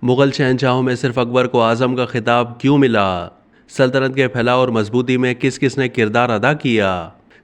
مغل شہنشاہوں میں صرف اکبر کو اعظم کا خطاب کیوں ملا؟ سلطنت کے پھیلاؤ اور مضبوطی میں کس کس نے کردار ادا کیا؟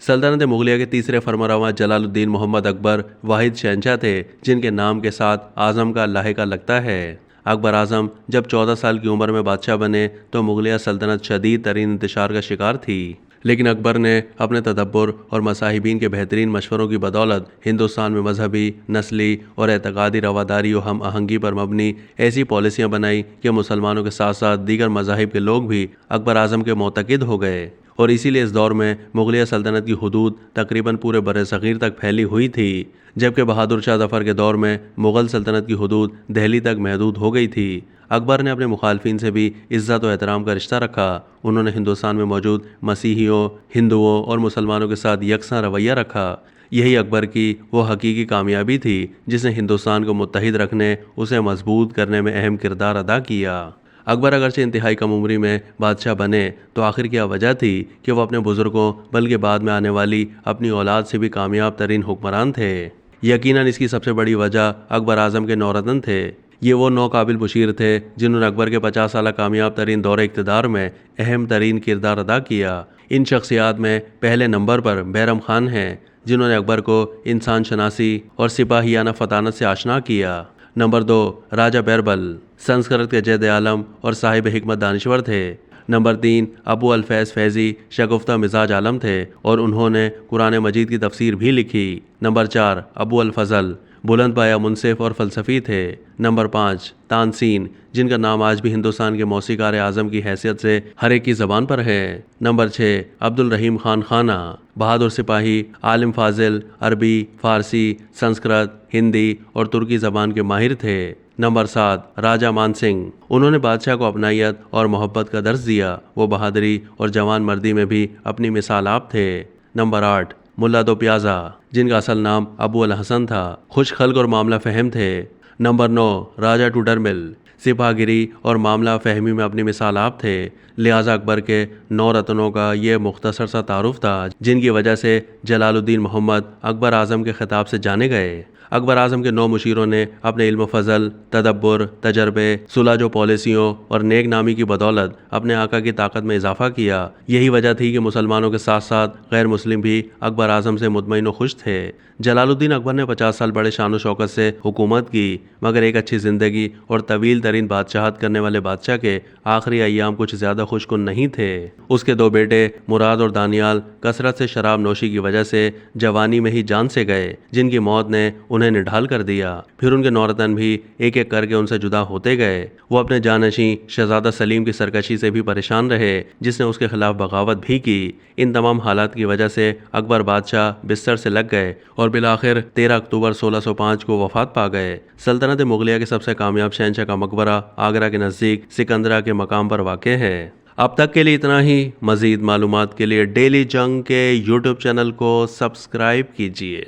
سلطنت مغلیہ کے تیسرے فرمانروا جلال الدین محمد اکبر واحد شہنشاہ تھے جن کے نام کے ساتھ اعظم کا لاحقہ لگتا ہے۔ اکبر اعظم جب 14 سال کی عمر میں بادشاہ بنے تو مغلیہ سلطنت شدید ترین انتشار کا شکار تھی، لیکن اکبر نے اپنے تدبر اور مصاحبین کے بہترین مشوروں کی بدولت ہندوستان میں مذہبی، نسلی اور اعتقادی رواداری و ہم آہنگی پر مبنی ایسی پالیسیاں بنائی کہ مسلمانوں کے ساتھ ساتھ دیگر مذاہب کے لوگ بھی اکبر اعظم کے معتقد ہو گئے، اور اسی لیے اس دور میں مغلیہ سلطنت کی حدود تقریباً پورے بر صغیر تک پھیلی ہوئی تھی، جبکہ بہادر شاہ ظفر کے دور میں مغل سلطنت کی حدود دہلی تک محدود ہو گئی تھی۔ اکبر نے اپنے مخالفین سے بھی عزت و احترام کا رشتہ رکھا۔ انہوں نے ہندوستان میں موجود مسیحیوں، ہندوؤں اور مسلمانوں کے ساتھ یکساں رویہ رکھا۔ یہی اکبر کی وہ حقیقی کامیابی تھی جس نے ہندوستان کو متحد رکھنے، اسے مضبوط کرنے میں اہم کردار ادا کیا۔ اکبر اگرچہ انتہائی کم عمری میں بادشاہ بنے تو آخر کیا وجہ تھی کہ وہ اپنے بزرگوں بلکہ بعد میں آنے والی اپنی اولاد سے بھی کامیاب ترین حکمران تھے۔ یقیناً اس کی سب سے بڑی وجہ اکبر اعظم کے نورتن تھے۔ یہ وہ 9 قابل مشیر تھے جنہوں نے اکبر کے 50 سالہ کامیاب ترین دور اقتدار میں اہم ترین کردار ادا کیا۔ ان شخصیات میں پہلے نمبر پر بیرم خان ہیں جنہوں نے اکبر کو انسان شناسی اور سپاہیانہ فطانت سے آشنا کیا۔ نمبر 2 راجہ بیربل سنسکرت کے جید عالم اور صاحب حکمت دانشور تھے۔ نمبر 3 ابو الفیض فیضی شگفتہ مزاج عالم تھے اور انہوں نے قرآن مجید کی تفسیر بھی لکھی۔ نمبر 4 ابو الفضل بلند پایہ منصف اور فلسفی تھے۔ نمبر 5 تانسین جن کا نام آج بھی ہندوستان کے موسیقار اعظم کی حیثیت سے ہر ایک کی زبان پر ہے۔ نمبر 6 عبد الرحیم خان خانہ بہادر سپاہی، عالم فاضل، عربی، فارسی، سنسکرت، ہندی اور ترکی زبان کے ماہر تھے۔ نمبر 7 راجہ مان سنگھ انہوں نے بادشاہ کو اپنائیت اور محبت کا درس دیا۔ وہ بہادری اور جوان مردی میں بھی اپنی مثال آپ تھے۔ نمبر 8 ملا دو پیازا جن کا اصل نام ابو الحسن تھا، خوش خلق اور معاملہ فہم تھے۔ نمبر 9 راجہ ٹوڈرمل سپاہ گیری اور معاملہ فہمی میں اپنی مثال آپ تھے، لہٰذا اکبر کے 9 رتنوں کا یہ مختصر سا تعارف تھا جن کی وجہ سے جلال الدین محمد اکبر اعظم کے خطاب سے جانے گئے۔ اکبر اعظم کے 9 مشیروں نے اپنے علم و فضل، تدبر، تجربے، سلجھ و پالیسیوں اور نیک نامی کی بدولت اپنے آقا کی طاقت میں اضافہ کیا۔ یہی وجہ تھی کہ مسلمانوں کے ساتھ ساتھ غیر مسلم بھی اکبر اعظم سے مطمئن و خوش تھے۔ جلال الدین اکبر نے 50 سال بڑے شان و شوکت سے حکومت کی، مگر ایک اچھی زندگی اور طویل ترین بادشاہت کرنے والے بادشاہ کے آخری ایام کچھ زیادہ خوش کن نہیں تھے۔ اس کے 2 بیٹے مراد اور دانیال کثرت سے شراب نوشی کی وجہ سے جوانی میں ہی جان سے گئے، جن کی موت نے انہیں نڈھال کر دیا۔ پھر ان کے نورتن بھی ایک ایک کر کے ان سے جدا ہوتے گئے۔ وہ اپنے جانشین شہزادہ سلیم کی سرکشی سے بھی پریشان رہے جس نے اس کے خلاف بغاوت بھی کی۔ ان تمام حالات کی وجہ سے اکبر بادشاہ بستر سے لگ گئے اور بالآخر 13 اکتوبر 1605 کو وفات پا گئے۔ سلطنت مغلیہ کے سب سے کامیاب شہنشاہ کا مقبرہ آگرہ کے نزدیک سکندرہ کے مقام پر واقع ہے۔ اب تک کے لیے اتنا ہی۔ مزید معلومات کے لیے ڈیلی جنگ کے یوٹیوب چینل کو سبسکرائب کیجیے۔